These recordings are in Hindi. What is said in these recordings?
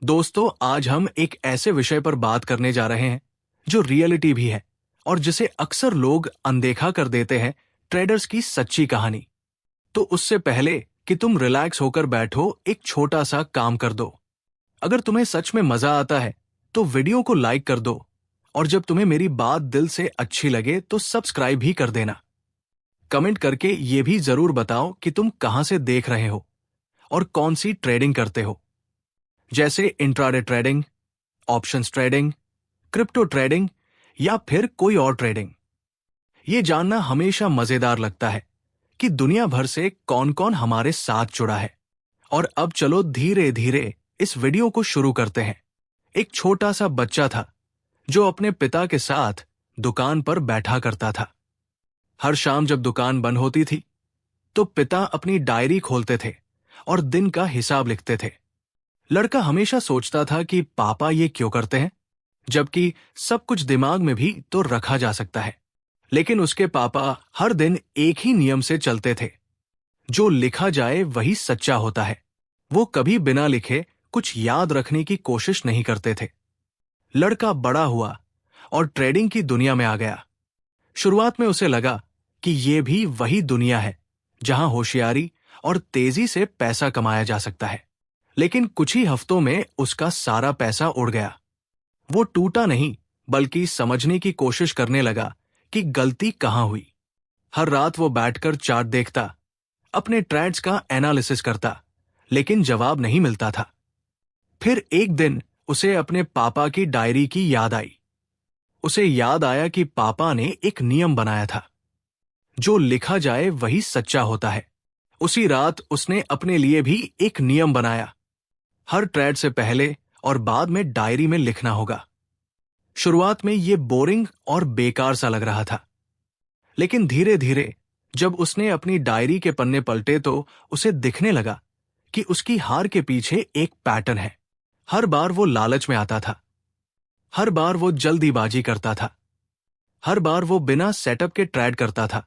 दोस्तों, आज हम एक ऐसे विषय पर बात करने जा रहे हैं जो रियलिटी भी है और जिसे अक्सर लोग अनदेखा कर देते हैं, ट्रेडर्स की सच्ची कहानी। तो उससे पहले कि तुम रिलैक्स होकर बैठो, एक छोटा सा काम कर दो। अगर तुम्हें सच में मजा आता है तो वीडियो को लाइक कर दो, और जब तुम्हें मेरी बात दिल से अच्छी लगे तो सब्सक्राइब भी कर देना। कमेंट करके ये भी जरूर बताओ कि तुम कहां से देख रहे हो और कौन सी ट्रेडिंग करते हो, जैसे intraday trading, options trading, crypto trading या फिर कोई और ट्रेडिंग। ये जानना हमेशा मजेदार लगता है कि दुनिया भर से कौन कौन हमारे साथ जुड़ा है। और अब चलो धीरे धीरे इस वीडियो को शुरू करते हैं। एक छोटा सा बच्चा था जो अपने पिता के साथ दुकान पर बैठा करता था। हर शाम जब दुकान बंद होती थी तो पिता अपनी डायरी खोलते थे और दिन का हिसाब लिखते थे। लड़का हमेशा सोचता था कि पापा ये क्यों करते हैं, जबकि सब कुछ दिमाग में भी तो रखा जा सकता है। लेकिन उसके पापा हर दिन एक ही नियम से चलते थे, जो लिखा जाए वही सच्चा होता है। वो कभी बिना लिखे कुछ याद रखने की कोशिश नहीं करते थे। लड़का बड़ा हुआ और ट्रेडिंग की दुनिया में आ गया। शुरुआत में उसे लगा कि ये भी वही दुनिया है जहां होशियारी और तेजी से पैसा कमाया जा सकता है। लेकिन कुछ ही हफ्तों में उसका सारा पैसा उड़ गया। वो टूटा नहीं, बल्कि समझने की कोशिश करने लगा कि गलती कहां हुई। हर रात वो बैठकर चार्ट देखता, अपने ट्रेड्स का एनालिसिस करता, लेकिन जवाब नहीं मिलता था। फिर एक दिन उसे अपने पापा की डायरी की याद आई। उसे याद आया कि पापा ने एक नियम बनाया था, जो लिखा जाए वही सच्चा होता है। उसी रात उसने अपने लिए भी एक नियम बनाया, हर ट्रेड से पहले और बाद में डायरी में लिखना होगा। शुरुआत में ये बोरिंग और बेकार सा लग रहा था, लेकिन धीरे धीरे जब उसने अपनी डायरी के पन्ने पलटे तो उसे दिखने लगा कि उसकी हार के पीछे एक पैटर्न है। हर बार वो लालच में आता था, हर बार वो जल्दीबाजी करता था, हर बार वो बिना सेटअप के ट्रेड करता था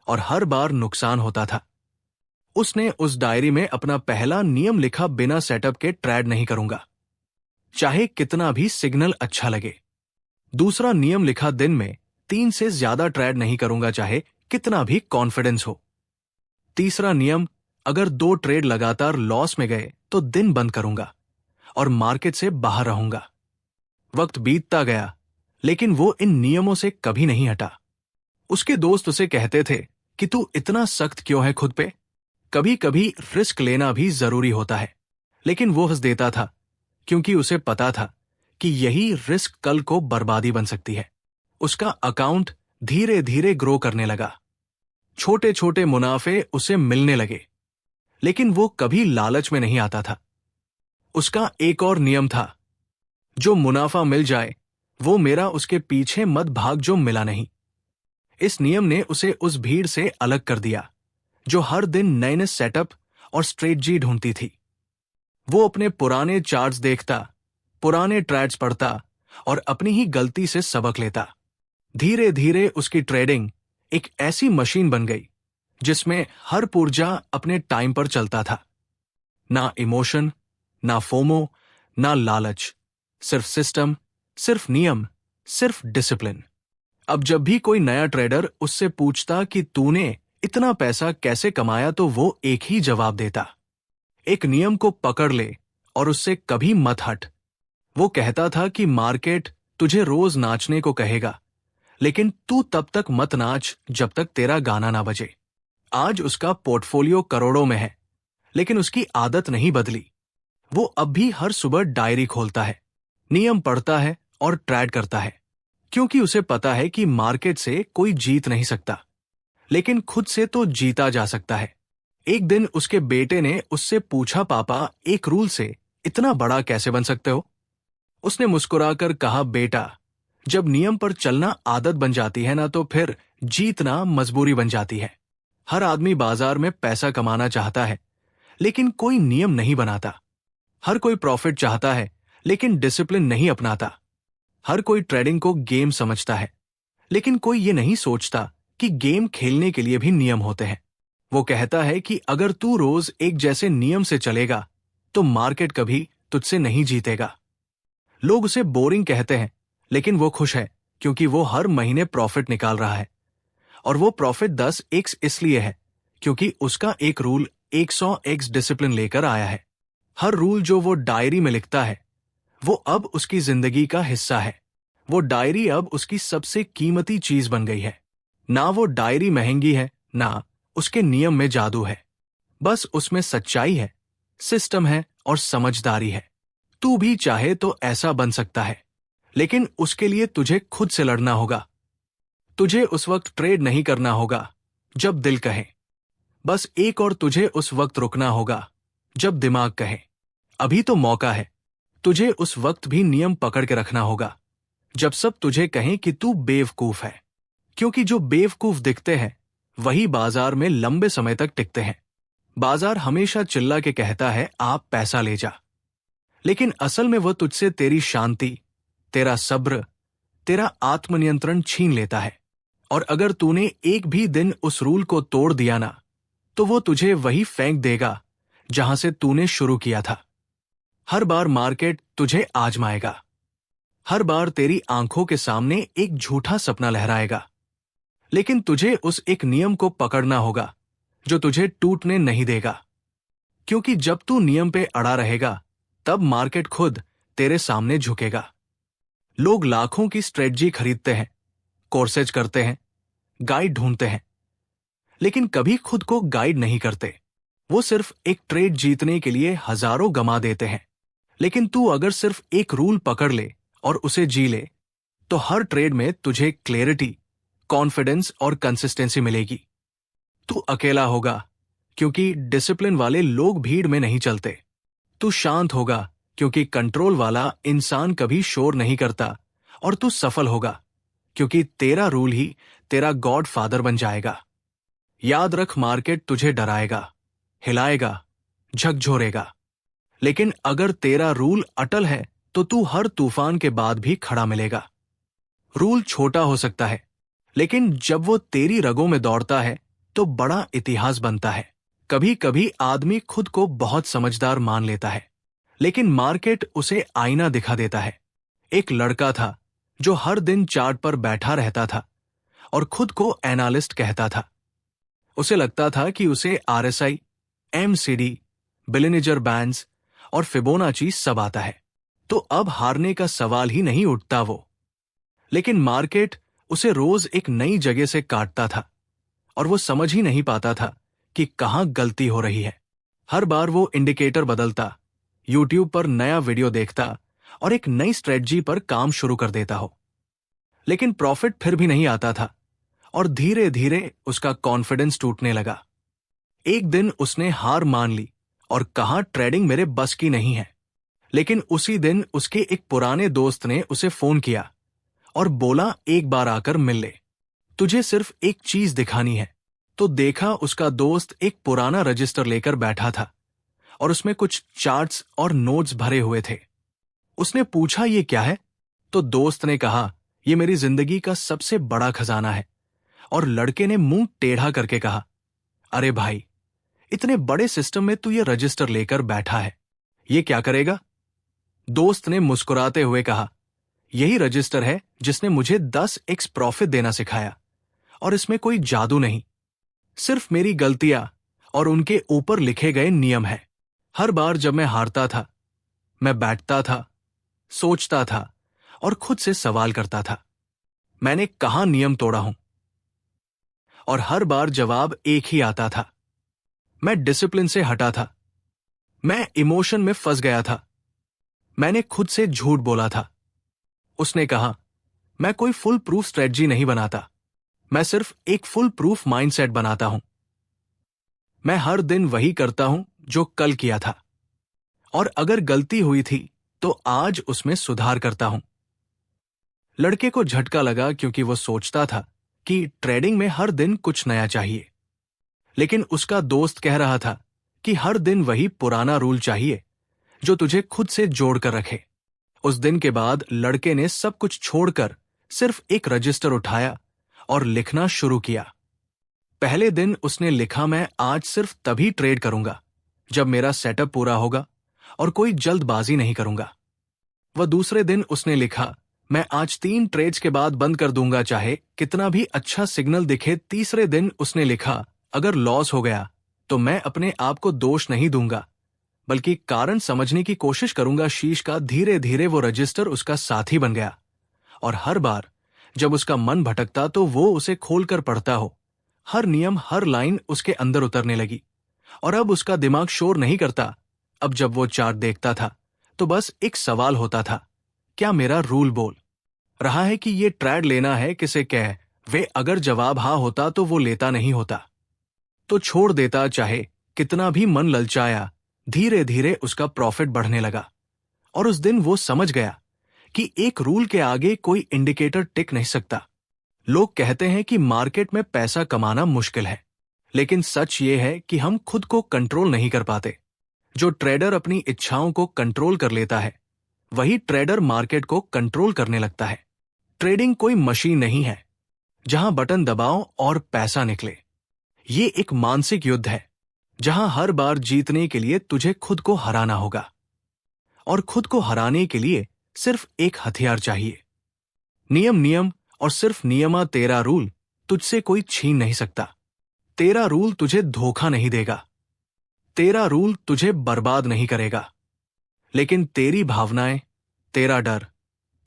और हर बार नुकसान होता था। उसने उस डायरी में अपना पहला नियम लिखा, बिना सेटअप के ट्रेड नहीं करूंगा, चाहे कितना भी सिग्नल अच्छा लगे। दूसरा नियम लिखा, दिन में 3 से ज्यादा ट्रेड नहीं करूंगा, चाहे कितना भी कॉन्फिडेंस हो। तीसरा नियम, अगर 2 ट्रेड लगातार लॉस में गए तो दिन बंद करूंगा और मार्केट से बाहर रहूंगा। वक्त बीतता गया, लेकिन वो इन नियमों से कभी नहीं हटा। उसके दोस्त उसे कहते थे कि तू इतना सख्त क्यों है खुद पे, कभी कभी रिस्क लेना भी जरूरी होता है। लेकिन वो हंस देता था, क्योंकि उसे पता था कि यही रिस्क कल को बर्बादी बन सकती है। उसका अकाउंट धीरे धीरे ग्रो करने लगा। छोटे छोटे मुनाफे उसे मिलने लगे, लेकिन वो कभी लालच में नहीं आता था। उसका एक और नियम था, जो मुनाफा मिल जाए वो मेरा, उसके पीछे मत भाग जो मिला नहीं। इस नियम ने उसे उस भीड़ से अलग कर दिया जो हर दिन नए नए सेटअप और स्ट्रेटजी ढूंढती थी। वो अपने पुराने चार्ट्स देखता, पुराने ट्रेड्स पढ़ता और अपनी ही गलती से सबक लेता। धीरे धीरे उसकी ट्रेडिंग एक ऐसी मशीन बन गई जिसमें हर पुर्जा अपने टाइम पर चलता था। ना इमोशन, ना फोमो, ना लालच, सिर्फ सिस्टम, सिर्फ नियम, सिर्फ डिसिप्लिन। अब जब भी कोई नया ट्रेडर उससे पूछता कि तूने इतना पैसा कैसे कमाया, तो वो एक ही जवाब देता, एक नियम को पकड़ ले और उससे कभी मत हट। वो कहता था कि मार्केट तुझे रोज नाचने को कहेगा, लेकिन तू तब तक मत नाच जब तक तेरा गाना ना बजे। आज उसका पोर्टफोलियो करोड़ों में है, लेकिन उसकी आदत नहीं बदली। वो अब भी हर सुबह डायरी खोलता है, नियम पढ़ता है और ट्रेड करता है, क्योंकि उसे पता है कि मार्केट से कोई जीत नहीं सकता, लेकिन खुद से तो जीता जा सकता है। एक दिन उसके बेटे ने उससे पूछा, पापा, एक रूल से इतना बड़ा कैसे बन सकते हो? उसने मुस्कुराकर कहा, बेटा, जब नियम पर चलना आदत बन जाती है ना, तो फिर जीतना मजबूरी बन जाती है। हर आदमी बाजार में पैसा कमाना चाहता है, लेकिन कोई नियम नहीं बनाता। हर कोई प्रॉफिट चाहता है, लेकिन डिसिप्लिन नहीं अपनाता। हर कोई ट्रेडिंग को गेम समझता है, लेकिन कोई ये नहीं सोचता कि गेम खेलने के लिए भी नियम होते हैं। वो कहता है कि अगर तू रोज एक जैसे नियम से चलेगा तो मार्केट कभी तुझसे नहीं जीतेगा। लोग उसे बोरिंग कहते हैं, लेकिन वो खुश है क्योंकि वो हर महीने प्रॉफिट निकाल रहा है। और वो प्रॉफिट 10x इसलिए है क्योंकि उसका एक रूल 100x डिसिप्लिन लेकर आया है। हर रूल जो वो डायरी में लिखता है वो अब उसकी जिंदगी का हिस्सा है। वो डायरी अब उसकी सबसे कीमती चीज बन गई है। ना वो डायरी महंगी है, ना उसके नियम में जादू है। बस उसमें सच्चाई है, सिस्टम है और समझदारी है। तू भी चाहे तो ऐसा बन सकता है, लेकिन उसके लिए तुझे खुद से लड़ना होगा। तुझे उस वक्त ट्रेड नहीं करना होगा जब दिल कहे, बस एक और तुझे उस वक्त रुकना होगा जब दिमाग कहे अभी तो मौका है। तुझे उस वक्त भी नियम पकड़ के रखना होगा जब सब तुझे कहें कि तू बेवकूफ है, क्योंकि जो बेवकूफ दिखते हैं वही बाजार में लंबे समय तक टिकते हैं। बाजार हमेशा चिल्ला के कहता है आप पैसा ले जा, लेकिन असल में वह तुझसे तेरी शांति, तेरा सब्र, तेरा आत्मनियंत्रण छीन लेता है। और अगर तूने एक भी दिन उस रूल को तोड़ दिया ना, तो वो तुझे वही फेंक देगा जहां से तूने शुरू किया था। हर बार मार्केट तुझे आजमाएगा, हर बार तेरी आंखों के सामने एक झूठा सपना लहराएगा, लेकिन तुझे उस एक नियम को पकड़ना होगा जो तुझे टूटने नहीं देगा। क्योंकि जब तू नियम पे अड़ा रहेगा तब मार्केट खुद तेरे सामने झुकेगा। लोग लाखों की स्ट्रेटजी खरीदते हैं, कोर्सेज करते हैं, गाइड ढूंढते हैं, लेकिन कभी खुद को गाइड नहीं करते। वो सिर्फ एक ट्रेड जीतने के लिए हजारों गमा देते हैं। लेकिन तू अगर सिर्फ एक रूल पकड़ ले और उसे जी ले, तो हर ट्रेड में तुझे क्लैरिटी, कॉन्फिडेंस और कंसिस्टेंसी मिलेगी। तू अकेला होगा क्योंकि डिसिप्लिन वाले लोग भीड़ में नहीं चलते। तू शांत होगा क्योंकि कंट्रोल वाला इंसान कभी शोर नहीं करता। और तू सफल होगा क्योंकि तेरा रूल ही तेरा गॉड फादर बन जाएगा। याद रख, मार्केट तुझे डराएगा, हिलाएगा, झकझोरेगा, लेकिन अगर तेरा रूल अटल है तो तू हर तूफान के बाद भी खड़ा मिलेगा। रूल छोटा हो सकता है, लेकिन जब वो तेरी रगों में दौड़ता है तो बड़ा इतिहास बनता है। कभी कभी आदमी खुद को बहुत समझदार मान लेता है, लेकिन मार्केट उसे आईना दिखा देता है। एक लड़का था जो हर दिन चार्ट पर बैठा रहता था और खुद को एनालिस्ट कहता था। उसे लगता था कि उसे RSI, MCD, बिलिनिजर बैंड्स और फिबोनाची सब आता है, तो अब हारने का सवाल ही नहीं उठता वो। लेकिन मार्केट उसे रोज एक नई जगह से काटता था और वो समझ ही नहीं पाता था कि कहां गलती हो रही है। हर बार वो इंडिकेटर बदलता, YouTube पर नया वीडियो देखता और एक नई स्ट्रेटजी पर काम शुरू कर देता हो, लेकिन प्रॉफिट फिर भी नहीं आता था और धीरे धीरे उसका कॉन्फिडेंस टूटने लगा। एक दिन उसने हार मान ली और कहा ट्रेडिंग मेरे बस की नहीं है। लेकिन उसी दिन उसके एक पुराने दोस्त ने उसे फोन किया और बोला एक बार आकर मिल ले, तुझे सिर्फ एक चीज दिखानी है। तो देखा उसका दोस्त एक पुराना रजिस्टर लेकर बैठा था और उसमें कुछ चार्ट्स और नोट्स भरे हुए थे। उसने पूछा ये क्या है? तो दोस्त ने कहा ये मेरी जिंदगी का सबसे बड़ा खजाना है। और लड़के ने मुंह टेढ़ा करके कहा, अरे भाई, इतने बड़े सिस्टम में तू ये रजिस्टर लेकर बैठा है, ये क्या करेगा? दोस्त ने मुस्कुराते हुए कहा, यही रजिस्टर है जिसने मुझे 10x प्रॉफिट देना सिखाया, और इसमें कोई जादू नहीं, सिर्फ मेरी गलतियां और उनके ऊपर लिखे गए नियम है। हर बार जब मैं हारता था, मैं बैठता था, सोचता था और खुद से सवाल करता था, मैंने कहां नियम तोड़ा हूं? और हर बार जवाब एक ही आता था, मैं डिसिप्लिन से हटा था, मैं इमोशन में फंस गया था, मैंने खुद से झूठ बोला था। उसने कहा, मैं कोई फुल प्रूफ स्ट्रेटजी नहीं बनाता, मैं सिर्फ एक फुल प्रूफ माइंडसेट बनाता हूं। मैं हर दिन वही करता हूं जो कल किया था, और अगर गलती हुई थी तो आज उसमें सुधार करता हूं। लड़के को झटका लगा क्योंकि वो सोचता था कि ट्रेडिंग में हर दिन कुछ नया चाहिए, लेकिन उसका दोस्त कह रहा था कि हर दिन वही पुराना रूल चाहिए जो तुझे खुद से जोड़ कर रखे। उस दिन के बाद लड़के ने सब कुछ छोड़कर सिर्फ एक रजिस्टर उठाया और लिखना शुरू किया। पहले दिन उसने लिखा, मैं आज सिर्फ तभी ट्रेड करूंगा जब मेरा सेटअप पूरा होगा और कोई जल्दबाजी नहीं करूंगा। वह दूसरे दिन उसने लिखा, मैं आज 3 ट्रेड्स के बाद बंद कर दूंगा, चाहे कितना भी अच्छा सिग्नल दिखे। तीसरे दिन उसने लिखा, अगर लॉस हो गया तो मैं अपने आप को दोष नहीं दूंगा, बल्कि कारण समझने की कोशिश करूंगा। शीश का धीरे धीरे वो रजिस्टर उसका साथी बन गया, और हर बार जब उसका मन भटकता तो वो उसे खोलकर पढ़ता हो। हर नियम, हर लाइन उसके अंदर उतरने लगी, और अब उसका दिमाग शोर नहीं करता। अब जब वो चार्ट देखता था तो बस एक सवाल होता था, क्या मेरा रूल बोल रहा है कि ये ट्रेड लेना है? किसे कह वे अगर जवाब हाँ होता तो वो लेता नहीं होता, तो छोड़ देता, चाहे कितना भी मन ललचाया। धीरे धीरे उसका प्रॉफिट बढ़ने लगा, और उस दिन वो समझ गया कि एक रूल के आगे कोई इंडिकेटर टिक नहीं सकता। लोग कहते हैं कि मार्केट में पैसा कमाना मुश्किल है, लेकिन सच ये है कि हम खुद को कंट्रोल नहीं कर पाते। जो ट्रेडर अपनी इच्छाओं को कंट्रोल कर लेता है, वही ट्रेडर मार्केट को कंट्रोल करने लगता है। ट्रेडिंग कोई मशीन नहीं है जहां बटन दबाओ और पैसा निकले। ये एक मानसिक युद्ध है जहां हर बार जीतने के लिए तुझे खुद को हराना होगा, और खुद को हराने के लिए सिर्फ एक हथियार चाहिए, नियम। नियम और सिर्फ नियमा। तेरा रूल तुझसे कोई छीन नहीं सकता। तेरा रूल तुझे धोखा नहीं देगा, तेरा रूल तुझे बर्बाद नहीं करेगा, लेकिन तेरी भावनाएं, तेरा डर,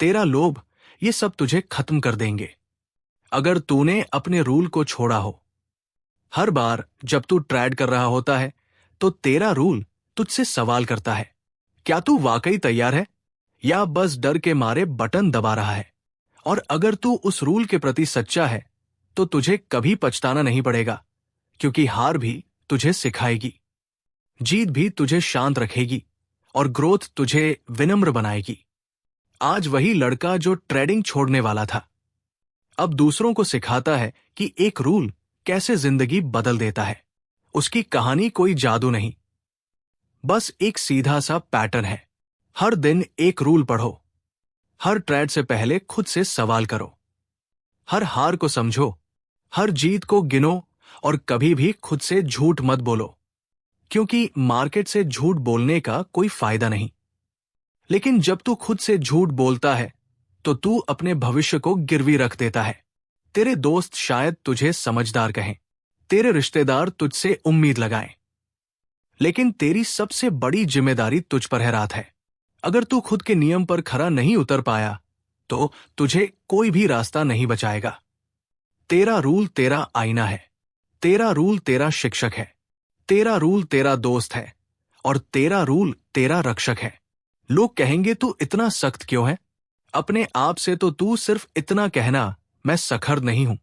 तेरा लोभ, ये सब तुझे खत्म कर देंगे अगर तूने अपने रूल को छोड़ा हो। हर बार जब तू ट्रेड कर रहा होता है तो तेरा रूल तुझसे सवाल करता है, क्या तू वाकई तैयार है या बस डर के मारे बटन दबा रहा है? और अगर तू उस रूल के प्रति सच्चा है तो तुझे कभी पछताना नहीं पड़ेगा, क्योंकि हार भी तुझे सिखाएगी, जीत भी तुझे शांत रखेगी, और ग्रोथ तुझे विनम्र बनाएगी। आज वही लड़का जो ट्रेडिंग छोड़ने वाला था, अब दूसरों को सिखाता है कि एक रूल कैसे जिंदगी बदल देता है। उसकी कहानी कोई जादू नहीं, बस एक सीधा सा पैटर्न है। हर दिन एक रूल पढ़ो, हर ट्रेड से पहले खुद से सवाल करो, हर हार को समझो, हर जीत को गिनो, और कभी भी खुद से झूठ मत बोलो, क्योंकि मार्केट से झूठ बोलने का कोई फायदा नहीं। लेकिन जब तू खुद से झूठ बोलता है तो तू अपने भविष्य को गिरवी रख देता है। तेरे दोस्त शायद तुझे समझदार कहें, तेरे रिश्तेदार तुझसे उम्मीद लगाएं, लेकिन तेरी सबसे बड़ी जिम्मेदारी तुझ पर है रात है। अगर तू खुद के नियम पर खरा नहीं उतर पाया तो तुझे कोई भी रास्ता नहीं बचाएगा। तेरा रूल तेरा आईना है, तेरा रूल तेरा शिक्षक है, तेरा रूल तेरा दोस्त है, और तेरा रूल तेरा रक्षक है। लोग कहेंगे तू इतना सख्त क्यों है? अपने आप से तो तू सिर्फ इतना कहना, मैं सखर्द नहीं हूं,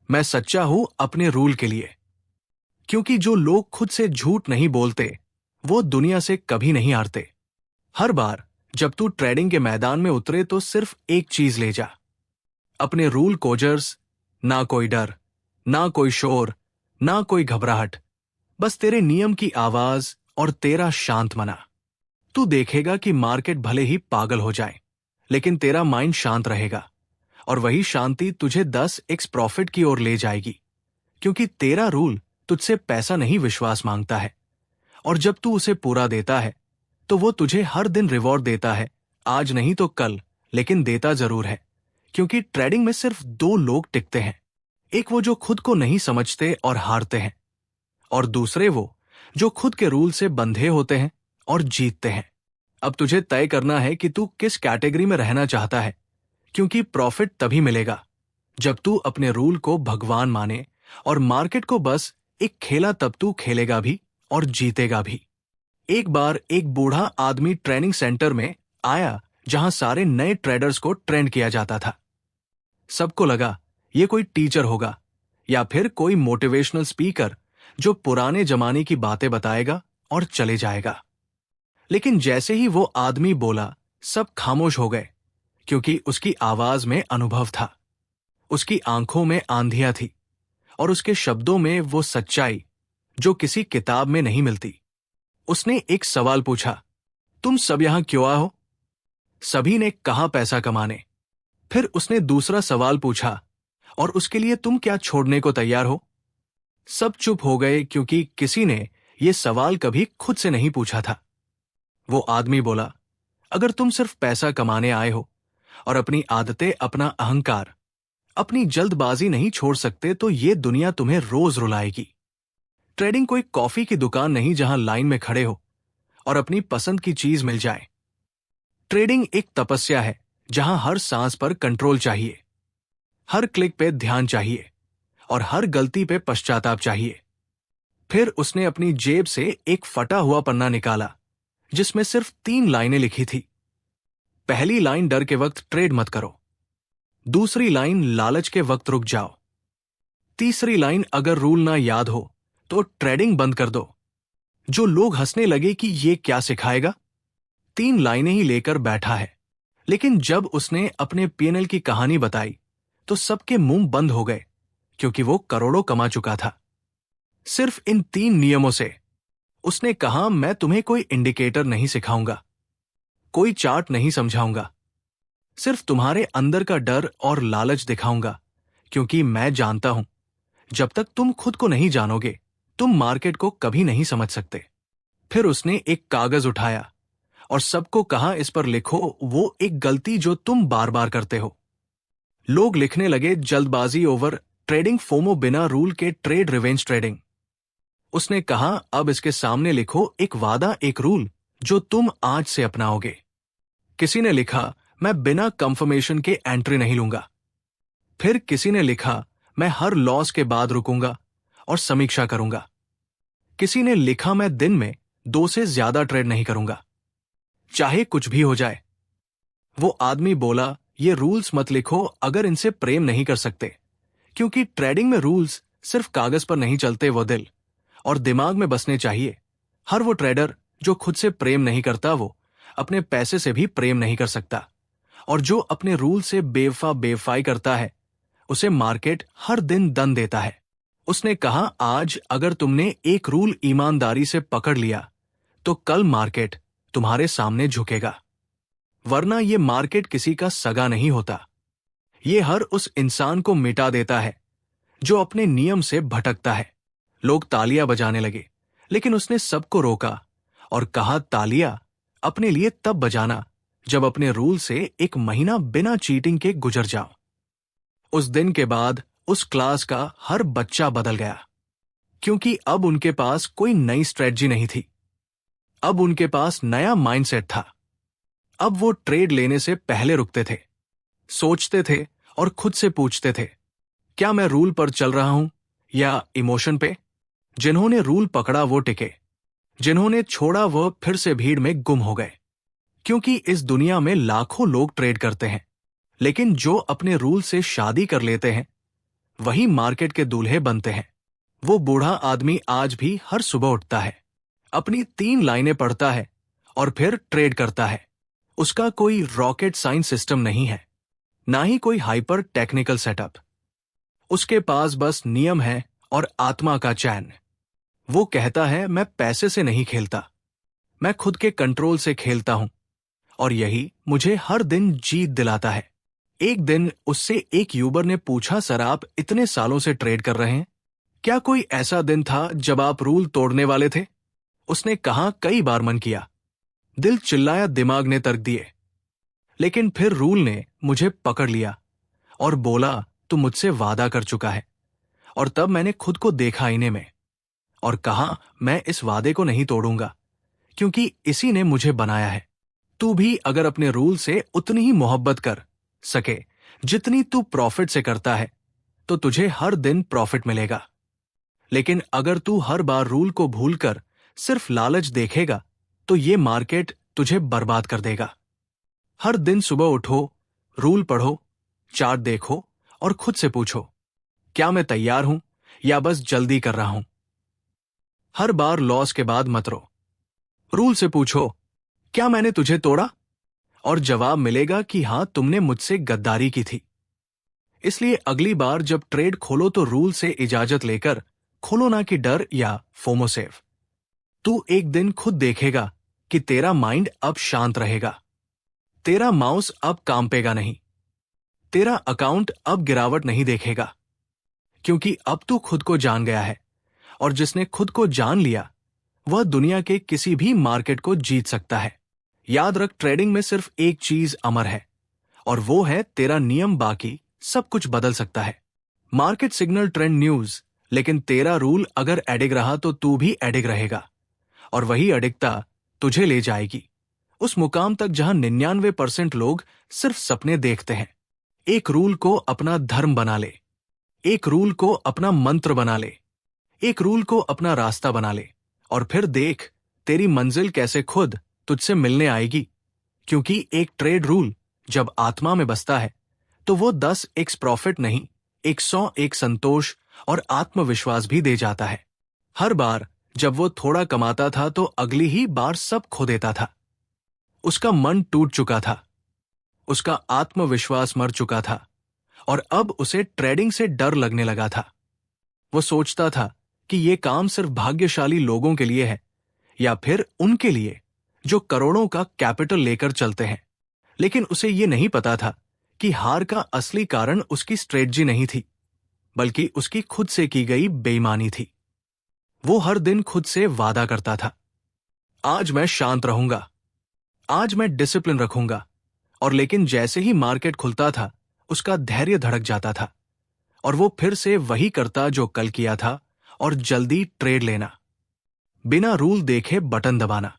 मैं सच्चा हूं अपने रूल के लिए। क्योंकि जो लोग खुद से झूठ नहीं बोलते वो दुनिया से कभी नहीं हारते। हर बार जब तू ट्रेडिंग के मैदान में उतरे तो सिर्फ एक चीज ले जा, अपने रूल कोजर्स। ना कोई डर, ना कोई शोर, ना कोई घबराहट, बस तेरे नियम की आवाज और तेरा शांत मना। तू देखेगा कि मार्केट भले ही पागल हो जाए, लेकिन तेरा माइंड शांत रहेगा, और वही शांति तुझे 10x प्रॉफिट की ओर ले जाएगी। क्योंकि तेरा रूल तुझसे पैसा नहीं, विश्वास मांगता है, और जब तू उसे पूरा देता है तो वो तुझे हर दिन रिवॉर्ड देता है। आज नहीं तो कल, लेकिन देता जरूर है। क्योंकि ट्रेडिंग में सिर्फ 2 लोग टिकते हैं, एक वो जो खुद को नहीं समझते और हारते हैं, और दूसरे वो जो खुद के रूल से बंधे होते हैं और जीतते हैं। अब तुझे तय करना है कि तू किस कैटेगरी में रहना चाहता है, क्योंकि प्रॉफिट तभी मिलेगा जब तू अपने रूल को भगवान माने, और मार्केट को बस एक खेला तब तू खेलेगा भी और जीतेगा भी। एक बार एक बूढ़ा आदमी ट्रेनिंग सेंटर में आया जहां सारे नए ट्रेडर्स को ट्रेंड किया जाता था। सबको लगा ये कोई टीचर होगा या फिर कोई मोटिवेशनल स्पीकर जो पुराने जमाने की बातें बताएगा और चले जाएगा। लेकिन जैसे ही वो आदमी बोला, सब खामोश हो गए, क्योंकि उसकी आवाज में अनुभव था, उसकी आंखों में आंधियां थी, और उसके शब्दों में वो सच्चाई जो किसी किताब में नहीं मिलती। उसने एक सवाल पूछा, तुम सब यहां क्यों आए हो? सभी ने कहा पैसा कमाने। फिर उसने दूसरा सवाल पूछा, और उसके लिए तुम क्या छोड़ने को तैयार हो? सब चुप हो गए, क्योंकि किसी ने यह सवाल कभी खुद से नहीं पूछा था। वो आदमी बोला, अगर तुम सिर्फ पैसा कमाने आए हो और अपनी आदतें, अपना अहंकार, अपनी जल्दबाजी नहीं छोड़ सकते तो ये दुनिया तुम्हें रोज रुलाएगी। ट्रेडिंग कोई कॉफी की दुकान नहीं जहां लाइन में खड़े हो और अपनी पसंद की चीज मिल जाए। ट्रेडिंग एक तपस्या है जहां हर सांस पर कंट्रोल चाहिए, हर क्लिक पे ध्यान चाहिए और हर गलती पे पश्चाताप चाहिए। फिर उसने अपनी जेब से एक फटा हुआ पन्ना निकाला जिसमें सिर्फ 3 लाइनें लिखी थी। पहली लाइन, डर के वक्त ट्रेड मत करो। दूसरी लाइन, लालच के वक्त रुक जाओ। तीसरी लाइन, अगर रूल ना याद हो तो ट्रेडिंग बंद कर दो। जो लोग हंसने लगे कि ये क्या सिखाएगा, 3 लाइनें ही लेकर बैठा है। लेकिन जब उसने अपने पीएनएल की कहानी बताई तो सबके मुंह बंद हो गए, क्योंकि वो करोड़ों कमा चुका था सिर्फ इन 3 नियमों से। उसने कहा, मैं तुम्हें कोई इंडिकेटर नहीं सिखाऊंगा, कोई चार्ट नहीं समझाऊंगा, सिर्फ तुम्हारे अंदर का डर और लालच दिखाऊंगा, क्योंकि मैं जानता हूं जब तक तुम खुद को नहीं जानोगे तुम मार्केट को कभी नहीं समझ सकते। फिर उसने एक कागज उठाया और सबको कहा, इस पर लिखो वो एक गलती जो तुम बार बार करते हो। लोग लिखने लगे, जल्दबाजी ओवर ट्रेडिंग, फोमो, बिना रूल के ट्रेड, रिवेंज ट्रेडिंग। उसने कहा, अब इसके सामने लिखो एक वादा, एक रूल जो तुम आज से अपनाओगे। किसी ने लिखा, मैं बिना कंफर्मेशन के एंट्री नहीं लूंगा। फिर किसी ने लिखा, मैं हर लॉस के बाद रुकूंगा और समीक्षा करूंगा। किसी ने लिखा, मैं दिन में 2 से ज्यादा ट्रेड नहीं करूंगा, चाहे कुछ भी हो जाए। वो आदमी बोला, ये रूल्स मत लिखो अगर इनसे प्रेम नहीं कर सकते, क्योंकि ट्रेडिंग में रूल्स सिर्फ कागज पर नहीं चलते, वो दिल और दिमाग में बसने चाहिए। हर वो ट्रेडर जो खुद से प्रेम नहीं करता वो अपने पैसे से भी प्रेम नहीं कर सकता, और जो अपने रूल से बेवफाई करता है उसे मार्केट हर दिन दंड देता है। उसने कहा, आज अगर तुमने एक रूल ईमानदारी से पकड़ लिया तो कल मार्केट तुम्हारे सामने झुकेगा, वरना ये मार्केट किसी का सगा नहीं होता। ये हर उस इंसान को मिटा देता है जो अपने नियम से भटकता है। लोग तालियां बजाने लगे, लेकिन उसने सबको रोका और कहा, तालियां अपने लिए तब बजाना जब अपने रूल से 1 महीना बिना चीटिंग के गुजर जाओ। उस दिन के बाद उस क्लास का हर बच्चा बदल गया, क्योंकि अब उनके पास कोई नई स्ट्रेटजी नहीं थी, अब उनके पास नया माइंडसेट था। अब वो ट्रेड लेने से पहले रुकते थे, सोचते थे और खुद से पूछते थे, क्या मैं रूल पर चल रहा हूं या इमोशन पे? जिन्होंने रूल पकड़ा वो टिके, जिन्होंने छोड़ा वो फिर से भीड़ में गुम हो गए। क्योंकि इस दुनिया में लाखों लोग ट्रेड करते हैं, लेकिन जो अपने रूल से शादी कर लेते हैं वही मार्केट के दूल्हे बनते हैं। वो बूढ़ा आदमी आज भी हर सुबह उठता है, अपनी 3 लाइनें पढ़ता है और फिर ट्रेड करता है। उसका कोई रॉकेट साइंस सिस्टम नहीं है, ना ही कोई हाइपर टेक्निकल सेटअप। उसके पास बस नियम है और आत्मा का चैन। वो कहता है, मैं पैसे से नहीं खेलता, मैं खुद के कंट्रोल से खेलता हूं, और यही मुझे हर दिन जीत दिलाता है। एक दिन उससे एक यूबर ने पूछा, सर आप इतने सालों से ट्रेड कर रहे हैं, क्या कोई ऐसा दिन था जब आप रूल तोड़ने वाले थे? उसने कहा, कई बार मन किया, दिल चिल्लाया, दिमाग ने तर्क दिए, लेकिन फिर रूल ने मुझे पकड़ लिया और बोला, तू मुझसे वादा कर चुका है। और तब मैंने खुद को देखा आईने में और कहा, मैं इस वादे को नहीं तोड़ूंगा, क्योंकि इसी ने मुझे बनाया है। तू भी अगर अपने रूल से उतनी ही मोहब्बत कर सके जितनी तू प्रॉफिट से करता है तो तुझे हर दिन प्रॉफिट मिलेगा। लेकिन अगर तू हर बार रूल को भूलकर सिर्फ लालच देखेगा तो ये मार्केट तुझे बर्बाद कर देगा। हर दिन सुबह उठो, रूल पढ़ो, चार्ट देखो और खुद से पूछो, क्या मैं तैयार हूं या बस जल्दी कर रहा हूं? हर बार लॉस के बाद मत रो, रूल से पूछो, क्या मैंने तुझे तोड़ा? और जवाब मिलेगा कि हां, तुमने मुझसे गद्दारी की थी। इसलिए अगली बार जब ट्रेड खोलो तो रूल से इजाजत लेकर खोलो, ना कि डर या फोमो सेव। तू एक दिन खुद देखेगा कि तेरा माइंड अब शांत रहेगा, तेरा माउस अब कांपेगा नहीं, तेरा अकाउंट अब गिरावट नहीं देखेगा, क्योंकि अब तू खुद को जान गया है, और जिसने खुद को जान लिया वह दुनिया के किसी भी मार्केट को जीत सकता है। याद रख, ट्रेडिंग में सिर्फ एक चीज अमर है, और वो है तेरा नियम। बाकी सब कुछ बदल सकता है। मार्केट सिग्नल, ट्रेंड, न्यूज, लेकिन तेरा रूल अगर एडिग रहा तो तू भी एडिग रहेगा, और वही अडिगता तुझे ले जाएगी उस मुकाम तक जहां 99% लोग सिर्फ सपने देखते हैं। एक रूल को अपना धर्म बना ले, एक रूल को अपना मंत्र बना ले, एक रूल को अपना रास्ता बना ले, और फिर देख तेरी मंजिल कैसे खुद तुझसे मिलने आएगी। क्योंकि एक ट्रेड रूल जब आत्मा में बसता है तो वो 10x प्रॉफिट नहीं, 101 संतोष और आत्मविश्वास भी दे जाता है। हर बार जब वो थोड़ा कमाता था तो अगली ही बार सब खो देता था। उसका मन टूट चुका था, उसका आत्मविश्वास मर चुका था, और अब उसे ट्रेडिंग से डर लगने लगा था। वो सोचता था कि ये काम सिर्फ भाग्यशाली लोगों के लिए है, या फिर उनके लिए जो करोड़ों का कैपिटल लेकर चलते हैं। लेकिन उसे ये नहीं पता था कि हार का असली कारण उसकी स्ट्रेटजी नहीं थी, बल्कि उसकी खुद से की गई बेईमानी थी। वो हर दिन खुद से वादा करता था, आज मैं शांत रहूंगा, आज मैं डिसिप्लिन रखूंगा, और लेकिन जैसे ही मार्केट खुलता था उसका धैर्य धड़क जाता था, और वो फिर से वही करता जो कल किया था, और जल्दी ट्रेड लेना, बिना रूल देखे बटन दबाना।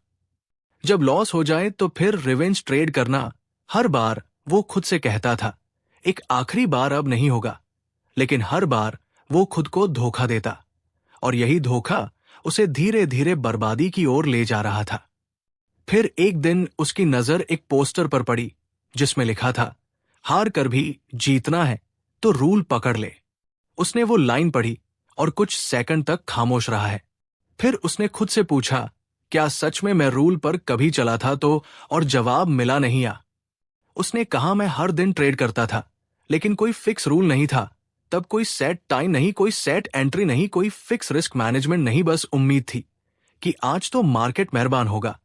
जब लॉस हो जाए तो फिर रिवेंज ट्रेड करना। हर बार वो खुद से कहता था, एक आखिरी बार, अब नहीं होगा। लेकिन हर बार वो खुद को धोखा देता, और यही धोखा उसे धीरे धीरे बर्बादी की ओर ले जा रहा था। फिर एक दिन उसकी नजर एक पोस्टर पर पड़ी जिसमें लिखा था, हार कर भी जीतना है तो रूल पकड़ ले। उसने वो लाइन पढ़ी और कुछ सेकंड तक खामोश रहा है। फिर उसने खुद से पूछा, क्या सच में मैं रूल पर कभी चला था तो? और जवाब मिला नहीं आ। उसने कहा, मैं हर दिन ट्रेड करता था, लेकिन कोई फिक्स रूल नहीं था। तब कोई सेट टाइम नहीं, कोई सेट एंट्री नहीं, कोई फिक्स रिस्क मैनेजमेंट नहीं, बस उम्मीद थी कि आज तो मार्केट मेहरबान होगा।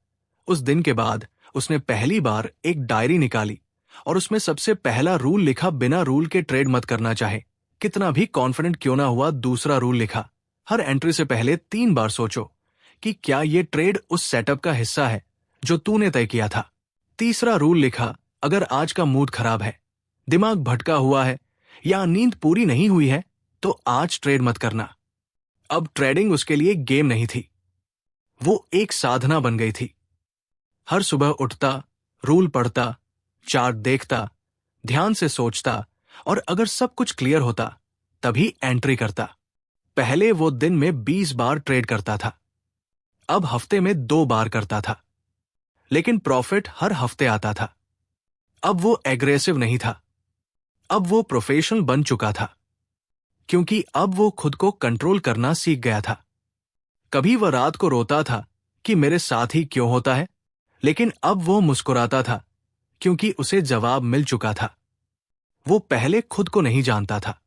उस दिन के बाद उसने पहली बार एक डायरी निकाली और उसमें सबसे पहला रूल लिखा, बिना रूल के ट्रेड मत करना, चाहे कितना भी कॉन्फिडेंट क्यों ना हुआ। दूसरा रूल लिखा, हर एंट्री से पहले 3 बार सोचो कि क्या ये ट्रेड उस सेटअप का हिस्सा है जो तूने तय किया था। तीसरा रूल लिखा, अगर आज का मूड खराब है, दिमाग भटका हुआ है, या नींद पूरी नहीं हुई है तो आज ट्रेड मत करना। अब ट्रेडिंग उसके लिए गेम नहीं थी, वो एक साधना बन गई थी। हर सुबह उठता, रूल पढ़ता, चार्ट देखता, ध्यान से सोचता, और अगर सब कुछ क्लियर होता तभी एंट्री करता। पहले वो दिन में 20 बार ट्रेड करता था, अब हफ्ते में 2 बार करता था, लेकिन प्रॉफिट हर हफ्ते आता था। अब वो एग्रेसिव नहीं था, अब वो प्रोफेशनल बन चुका था, क्योंकि अब वो खुद को कंट्रोल करना सीख गया था। कभी वह रात को रोता था कि मेरे साथ ही क्यों होता है, लेकिन अब वो मुस्कुराता था क्योंकि उसे जवाब मिल चुका था। वो पहले खुद को नहीं जानता था,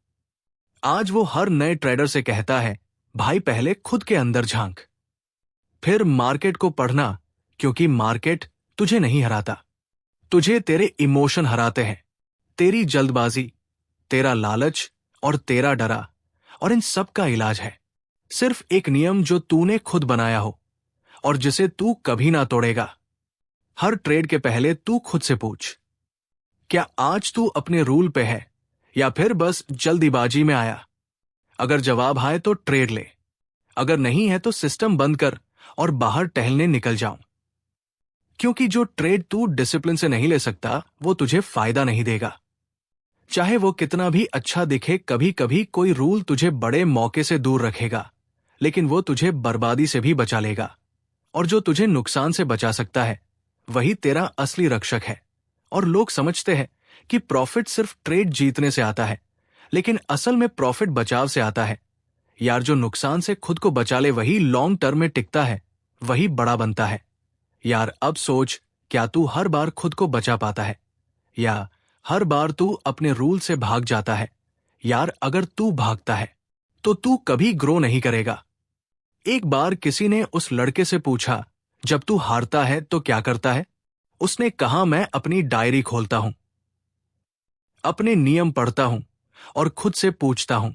आज वो हर नए ट्रेडर से कहता है, भाई पहले खुद के अंदर झांक, फिर मार्केट को पढ़ना, क्योंकि मार्केट तुझे नहीं हराता, तुझे तेरे इमोशन हराते हैं। तेरी जल्दबाजी, तेरा लालच और तेरा डरा, और इन सब का इलाज है सिर्फ एक नियम जो तूने खुद बनाया हो और जिसे तू कभी ना तोड़ेगा। हर ट्रेड के पहले तू खुद से पूछ, क्या आज तू अपने रूल पे है या फिर बस जल्दीबाजी में आया? अगर जवाब आए तो ट्रेड ले, अगर नहीं है तो सिस्टम बंद कर और बाहर टहलने निकल जाऊं। क्योंकि जो ट्रेड तू डिसिप्लिन से नहीं ले सकता वो तुझे फायदा नहीं देगा। चाहे वो कितना भी अच्छा दिखे, कभी कभी कोई रूल तुझे बड़े मौके से दूर रखेगा, लेकिन वो तुझे बर्बादी से भी बचा लेगा। और जो तुझे नुकसान से बचा सकता है वही तेरा असली रक्षक है। और लोग समझते हैं कि प्रॉफिट सिर्फ ट्रेड जीतने से आता है, लेकिन असल में प्रॉफिट बचाव से आता है। यार, जो नुकसान से खुद को बचा ले वही लॉन्ग टर्म में टिकता है, वही बड़ा बनता है। यार अब सोच, क्या तू हर बार खुद को बचा पाता है, या हर बार तू अपने रूल से भाग जाता है? यार अगर तू भागता है तो तू कभी ग्रो नहीं करेगा। एक बार किसी ने उस लड़के से पूछा, जब तू हारता है तो क्या करता है? उसने कहा, मैं अपनी डायरी खोलता हूं, अपने नियम पढ़ता हूं और खुद से पूछता हूं,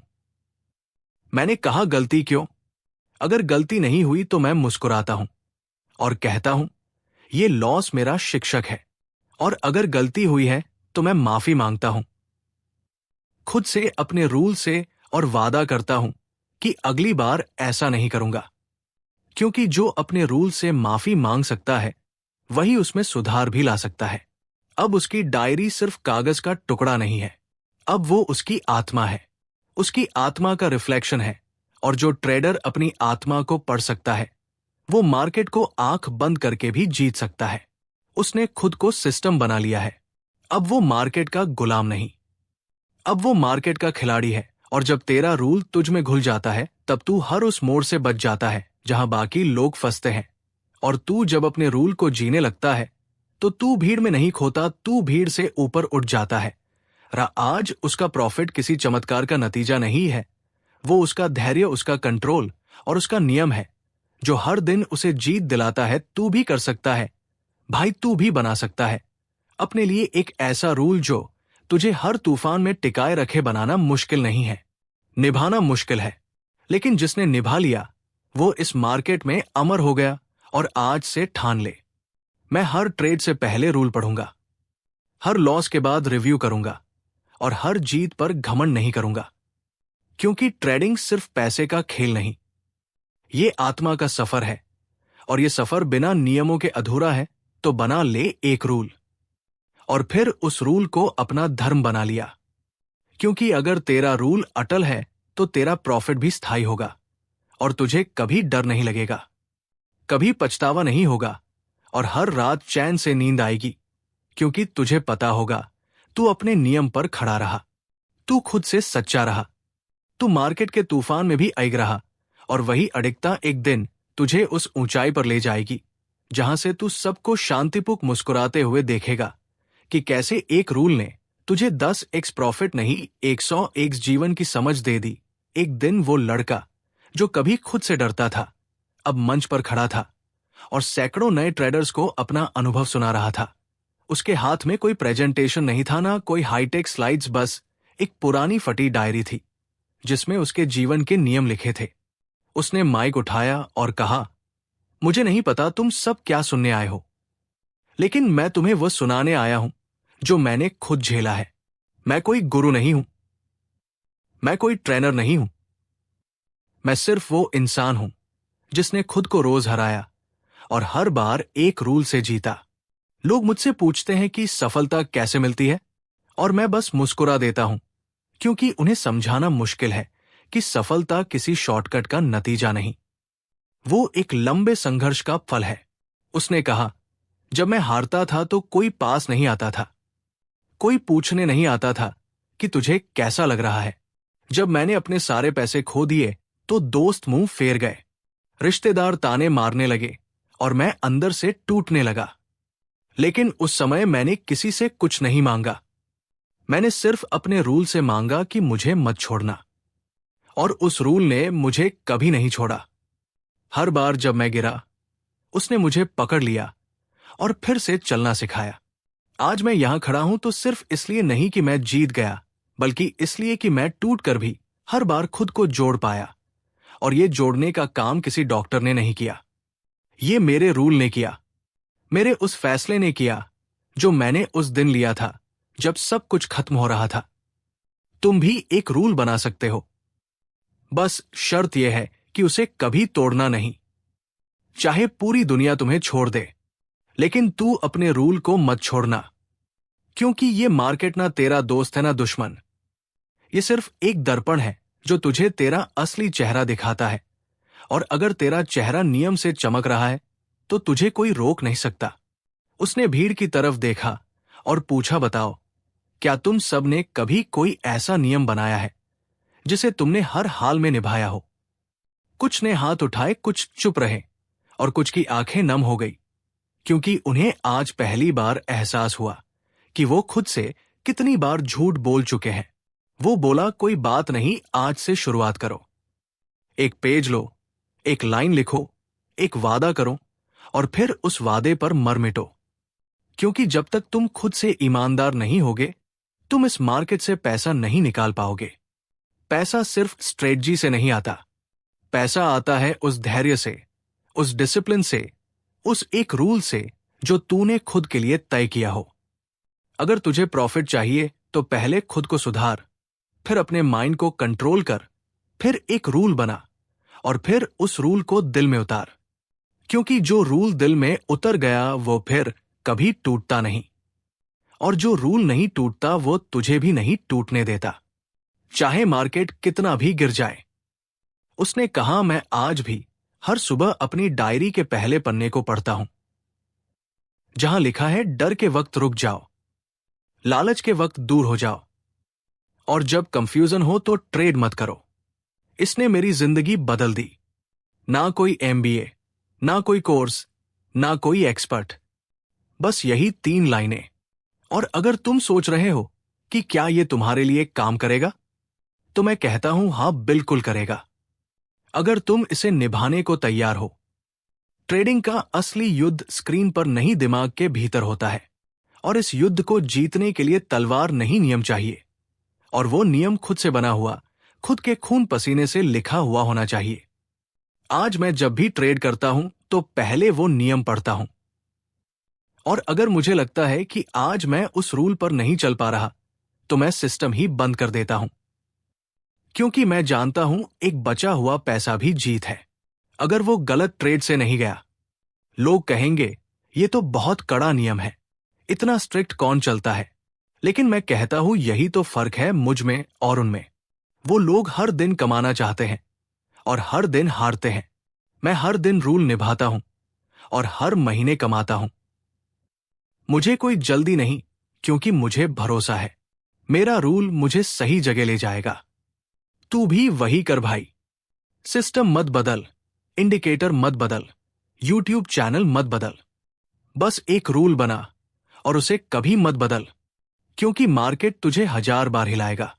मैंने कहा गलती क्यों? अगर गलती नहीं हुई तो मैं मुस्कुराता हूं और कहता हूं ये लॉस मेरा शिक्षक है, और अगर गलती हुई है तो मैं माफी मांगता हूं। खुद से, अपने रूल से, और वादा करता हूं कि अगली बार ऐसा नहीं करूंगा। क्योंकि जो अपने रूल से माफी मांग सकता है वही उसमें सुधार भी ला सकता है। अब उसकी डायरी सिर्फ कागज का टुकड़ा नहीं है, अब वो उसकी आत्मा है, उसकी आत्मा का रिफ्लेक्शन है। और जो ट्रेडर अपनी आत्मा को पढ़ सकता है वो मार्केट को आंख बंद करके भी जीत सकता है। उसने खुद को सिस्टम बना लिया है। अब वो मार्केट का गुलाम नहीं, अब वो मार्केट का खिलाड़ी है। और जब तेरा रूल तुझ में घुल जाता है तब तू हर उस मोड़ से बच जाता है जहां बाकी लोग फंसते हैं। और तू जब अपने रूल को जीने लगता है तो तू भीड़ में नहीं खोता, तू भीड़ से ऊपर उठ जाता है। आज उसका प्रॉफिट किसी चमत्कार का नतीजा नहीं है, वो उसका धैर्य, उसका कंट्रोल और उसका नियम है जो हर दिन उसे जीत दिलाता है। तू भी कर सकता है भाई, तू भी बना सकता है अपने लिए एक ऐसा रूल जो तुझे हर तूफान में टिकाए रखे। बनाना मुश्किल नहीं है, निभाना मुश्किल है, लेकिन जिसने निभा लिया वो इस मार्केट में अमर हो गया। और आज से ठान ले, मैं हर ट्रेड से पहले रूल पढ़ूंगा, हर लॉस के बाद रिव्यू करूंगा, और हर जीत पर घमंड नहीं करूंगा। क्योंकि ट्रेडिंग सिर्फ पैसे का खेल नहीं, ये आत्मा का सफर है। और ये सफर बिना नियमों के अधूरा है। तो बना ले एक रूल, और फिर उस रूल को अपना धर्म बना लिया। क्योंकि अगर तेरा रूल अटल है तो तेरा प्रॉफिट भी स्थायी होगा, और तुझे कभी डर नहीं लगेगा, कभी पछतावा नहीं होगा, और हर रात चैन से नींद आएगी। क्योंकि तुझे पता होगा तू अपने नियम पर खड़ा रहा, तू खुद से सच्चा रहा, तू मार्केट के तूफान में भी अड़िग रहा। और वही अडिगता एक दिन तुझे उस ऊंचाई पर ले जाएगी जहां से तू सबको शांतिपूर्वक मुस्कुराते हुए देखेगा कि कैसे एक रूल ने तुझे 10x प्रॉफिट नहीं 100x जीवन की समझ दे दी। एक दिन वो लड़का जो कभी खुद से डरता था अब मंच पर खड़ा था और सैकड़ों नए ट्रेडर्स को अपना अनुभव सुना रहा था। उसके हाथ में कोई प्रेजेंटेशन नहीं था, ना कोई हाईटेक स्लाइड्स, बस एक पुरानी फटी डायरी थी जिसमें उसके जीवन के नियम लिखे थे। उसने माइक उठाया और कहा, मुझे नहीं पता तुम सब क्या सुनने आए हो, लेकिन मैं तुम्हें वो सुनाने आया हूं जो मैंने खुद झेला है। मैं कोई गुरु नहीं हूं, मैं कोई ट्रेनर नहीं हूं, मैं सिर्फ वो इंसान हूं जिसने खुद को रोज हराया और हर बार एक रूल से जीता। लोग मुझसे पूछते हैं कि सफलता कैसे मिलती है, और मैं बस मुस्कुरा देता हूं, क्योंकि उन्हें समझाना मुश्किल है कि सफलता किसी शॉर्टकट का नतीजा नहीं, वो एक लंबे संघर्ष का फल है। उसने कहा, जब मैं हारता था तो कोई पास नहीं आता था, कोई पूछने नहीं आता था कि तुझे कैसा लग रहा है। जब मैंने अपने सारे पैसे खो दिए तो दोस्त मुंह फेर गए, रिश्तेदार ताने मारने लगे और मैं अंदर से टूटने लगा। लेकिन उस समय मैंने किसी से कुछ नहीं मांगा, मैंने सिर्फ अपने रूल से मांगा कि मुझे मत छोड़ना। और उस रूल ने मुझे कभी नहीं छोड़ा। हर बार जब मैं गिरा उसने मुझे पकड़ लिया और फिर से चलना सिखाया। आज मैं यहां खड़ा हूं तो सिर्फ इसलिए नहीं कि मैं जीत गया, बल्कि इसलिए कि मैं टूट कर भी हर बार खुद को जोड़ पाया। और ये जोड़ने का काम किसी डॉक्टर ने नहीं किया, ये मेरे रूल ने किया, मेरे उस फैसले ने किया जो मैंने उस दिन लिया था जब सब कुछ खत्म हो रहा था। तुम भी एक रूल बना सकते हो, बस शर्त यह है कि उसे कभी तोड़ना नहीं। चाहे पूरी दुनिया तुम्हें छोड़ दे, लेकिन तू अपने रूल को मत छोड़ना। क्योंकि ये मार्केट ना तेरा दोस्त है ना दुश्मन, ये सिर्फ एक दर्पण है जो तुझे तेरा असली चेहरा दिखाता है। और अगर तेरा चेहरा नियम से चमक रहा है तो तुझे कोई रोक नहीं सकता। उसने भीड़ की तरफ देखा और पूछा, बताओ, क्या तुम सब ने कभी कोई ऐसा नियम बनाया है जिसे तुमने हर हाल में निभाया हो? कुछ ने हाथ उठाए, कुछ चुप रहे और कुछ की आंखें नम हो गई, क्योंकि उन्हें आज पहली बार एहसास हुआ कि वो खुद से कितनी बार झूठ बोल चुके हैं। वो बोला, कोई बात नहीं, आज से शुरुआत करो। एक पेज लो, एक लाइन लिखो, एक वादा करो और फिर उस वादे पर मर मिटो। क्योंकि जब तक तुम खुद से ईमानदार नहीं होगे तुम इस मार्केट से पैसा नहीं निकाल पाओगे। पैसा सिर्फ स्ट्रेटजी से नहीं आता, पैसा आता है उस धैर्य से, उस डिसिप्लिन से, उस एक रूल से जो तूने खुद के लिए तय किया हो। अगर तुझे प्रॉफिट चाहिए तो पहले खुद को सुधार, फिर अपने माइंड को कंट्रोल कर, फिर एक रूल बना और फिर उस रूल को दिल में उतार। क्योंकि जो रूल दिल में उतर गया वो फिर कभी टूटता नहीं, और जो रूल नहीं टूटता वो तुझे भी नहीं टूटने देता, चाहे मार्केट कितना भी गिर जाए। उसने कहा, मैं आज भी हर सुबह अपनी डायरी के पहले पन्ने को पढ़ता हूं, जहां लिखा है डर के वक्त रुक जाओ, लालच के वक्त दूर हो जाओ, और जब कंफ्यूजन हो तो ट्रेड मत करो। इसने मेरी जिंदगी बदल दी। ना कोई MBA, ना कोई कोर्स, ना कोई एक्सपर्ट, बस यही 3 लाइनें। और अगर तुम सोच रहे हो कि क्या ये तुम्हारे लिए काम करेगा, तो मैं कहता हूं हां, बिल्कुल करेगा, अगर तुम इसे निभाने को तैयार हो। ट्रेडिंग का असली युद्ध स्क्रीन पर नहीं, दिमाग के भीतर होता है, और इस युद्ध को जीतने के लिए तलवार नहीं, नियम चाहिए, और वो नियम खुद से बना हुआ, खुद के खून पसीने से लिखा हुआ होना चाहिए। आज मैं जब भी ट्रेड करता हूं तो पहले वो नियम पढ़ता हूं, और अगर मुझे लगता है कि आज मैं उस रूल पर नहीं चल पा रहा तो मैं सिस्टम ही बंद कर देता हूं। क्योंकि मैं जानता हूं एक बचा हुआ पैसा भी जीत है, अगर वो गलत ट्रेड से नहीं गया। लोग कहेंगे ये तो बहुत कड़ा नियम है, इतना स्ट्रिक्ट कौन चलता है, लेकिन मैं कहता हूं यही तो फर्क है मुझ में और उनमें। वो लोग हर दिन कमाना चाहते हैं और हर दिन हारते हैं। मैं हर दिन रूल निभाता हूं और हर महीने कमाता हूं। मुझे कोई जल्दी नहीं, क्योंकि मुझे भरोसा है मेरा रूल मुझे सही जगह ले जाएगा। तू भी वही कर भाई। सिस्टम मत बदल, इंडिकेटर मत बदल, यूट्यूब चैनल मत बदल, बस एक रूल बना और उसे कभी मत बदल, क्योंकि मार्केट तुझे 1000 बार हिलाएगा,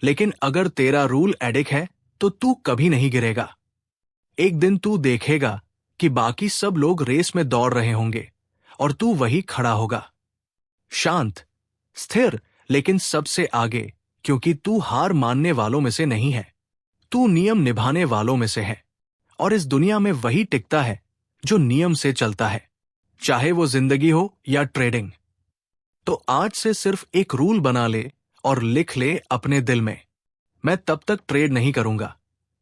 लेकिन अगर तेरा रूल एडिक है तो तू कभी नहीं गिरेगा। एक दिन तू देखेगा कि बाकी सब लोग रेस में दौड़ रहे होंगे और तू वही खड़ा होगा, शांत, स्थिर, लेकिन सबसे आगे, क्योंकि तू हार मानने वालों में से नहीं है, तू नियम निभाने वालों में से है। और इस दुनिया में वही टिकता है जो नियम से चलता है, चाहे वो जिंदगी हो या ट्रेडिंग। तो आज से सिर्फ एक रूल बना ले और लिख ले अपने दिल में, मैं तब तक ट्रेड नहीं करूंगा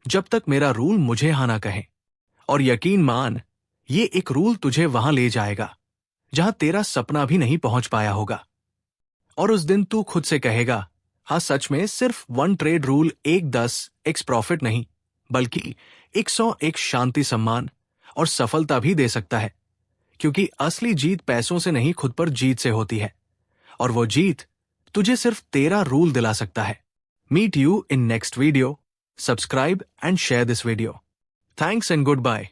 जब तक मेरा रूल मुझे हाँ ना कहे। और यकीन मान, ये एक रूल तुझे वहां ले जाएगा जहां तेरा सपना भी नहीं पहुंच पाया होगा। और उस दिन तू खुद से कहेगा, हाँ सच में सिर्फ 1 ट्रेड रूल 10x प्रॉफिट नहीं, बल्कि 101 शांति, सम्मान और सफलता भी दे सकता है। क्योंकि असली जीत पैसों से नहीं, खुद पर जीत से होती है, और वो जीत तुझे सिर्फ तेरा रूल दिला सकता है। Meet you in next video. Subscribe and share this video. Thanks and good bye.